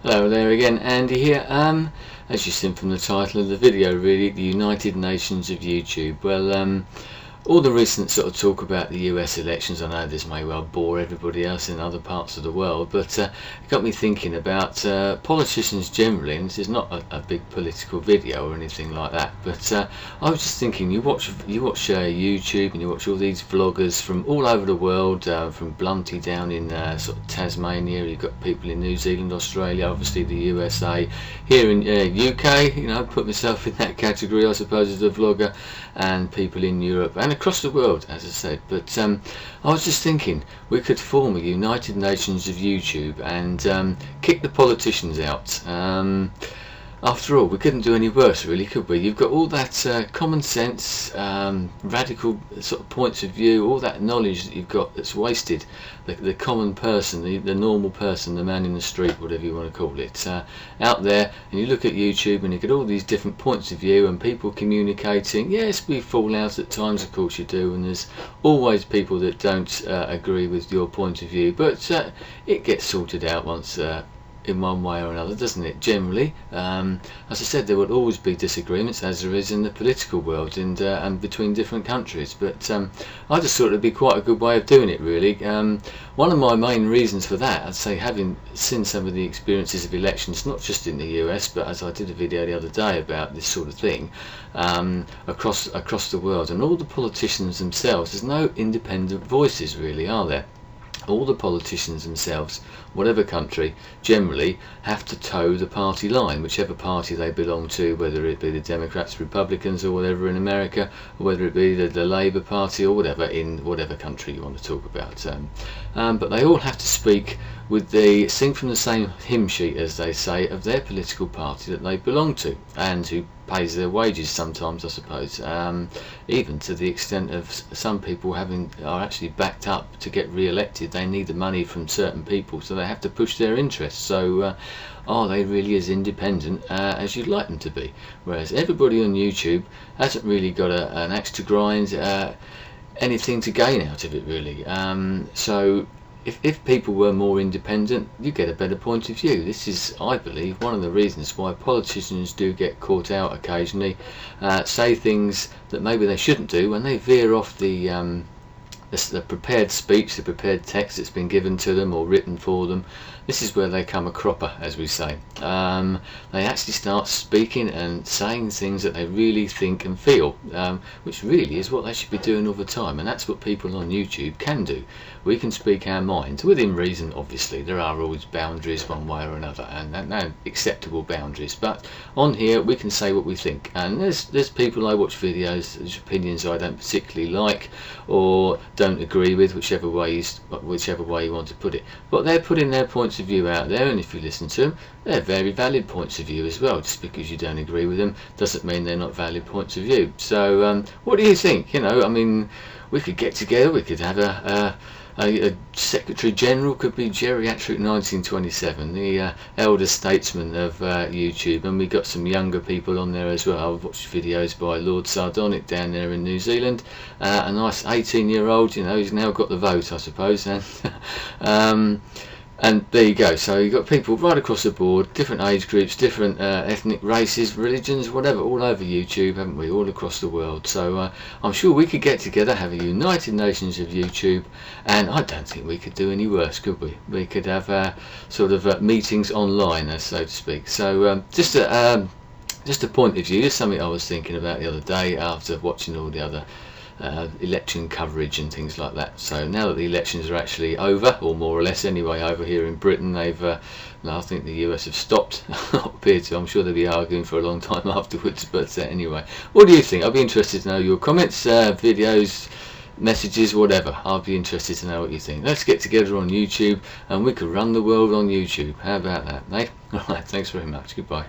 Hello there again, Andy here. As you've seen from the title of the video, really, the United Nations of YouTube. Well, all the recent sort of talk about the US elections, I know this may well bore everybody else in other parts of the world, but it got me thinking about politicians generally, and this is not a big political video or anything like that, but I was just thinking, you watch YouTube and you watch all these vloggers from all over the world, from Blunty down in sort of Tasmania, you've got people in New Zealand, Australia, obviously the USA, here in UK, you know, put myself in that category I suppose as a vlogger, and people in Europe and across the world, as I said. But I was just thinking we could form a United Nations of YouTube and kick the politicians out. After all, we couldn't do any worse, really, could we? You've got all that common sense, radical sort of points of view, all that knowledge that you've got that's wasted. The common person, the normal person, the man in the street, whatever you want to call it, out there, and you look at YouTube and you get all these different points of view and people communicating. Yes, we fall out at times, of course you do, and there's always people that don't agree with your point of view, but it gets sorted out once in one way or another, doesn't it, generally? As I said, there will always be disagreements, as there is in the political world and between different countries, but I just thought it would be quite a good way of doing it, really. One of my main reasons for that, I'd say, having seen some of the experiences of elections, not just in the US, but as I did a video the other day about this sort of thing, across the world, and all the politicians themselves, there's no independent voices, really, are there? All the politicians themselves, whatever country, generally have to toe the party line, whichever party they belong to, whether it be the Democrats, Republicans, or whatever in America, or whether it be the Labour Party, or whatever in whatever country you want to talk about. But they all have to speak with sing from the same hymn sheet, as they say, of their political party that they belong to, and who pays their wages sometimes, I suppose, even to the extent of some people are actually backed up to get re-elected. They need the money from certain people, so they have to push their interests. So are they really as independent as you'd like them to be? Whereas everybody on YouTube hasn't really got an axe to grind, anything to gain out of it, really. So if people were more independent, you get a better point of view. This is, I believe, one of the reasons why politicians do get caught out occasionally, say things that maybe they shouldn't do when they veer off the prepared speech, the prepared text that's been given to them or written for them. This is where they come a cropper, as we say. They actually start speaking and saying things that they really think and feel, which really is what they should be doing all the time, and that's what people on YouTube can do. We can speak our minds, within reason, obviously. There are always boundaries one way or another, and no acceptable boundaries, but on here we can say what we think. And there's people I watch videos, there's opinions I don't particularly like or don't agree with, whichever way you want to put it, but they're putting their points of view out there, and if you listen to them, they're very valid points of view as well. Just because you don't agree with them doesn't mean they're not valid points of view. So what do you think? You know, I mean, we could get together, we could have a Secretary General, could be Geriatric 1927, the elder statesman of YouTube, and we got some younger people on there as well. I've watched videos by Lord Sardonic down there in New Zealand, a nice 18-year-old, you know, he's now got the vote, I suppose, and there you go. So you've got people right across the board, different age groups, different ethnic races, religions, whatever, all over YouTube, haven't we, all across the world. So I'm sure we could get together, have a United Nations of YouTube, and I don't think we could do any worse, could we? We could have sort of meetings online, so to speak. So just a point of view, just something I was thinking about the other day after watching all the other election coverage and things like that. So now that the elections are actually over, or more or less anyway, over here in Britain, they've I think the US have stopped. Appear to. I'm sure they'll be arguing for a long time afterwards, but anyway, what do you think? I'll be interested to know your comments, videos, messages, whatever. I'll be interested to know what you think. Let's get together on YouTube and we could run the world on YouTube. How about that, eh? Alright, thanks very much. Goodbye.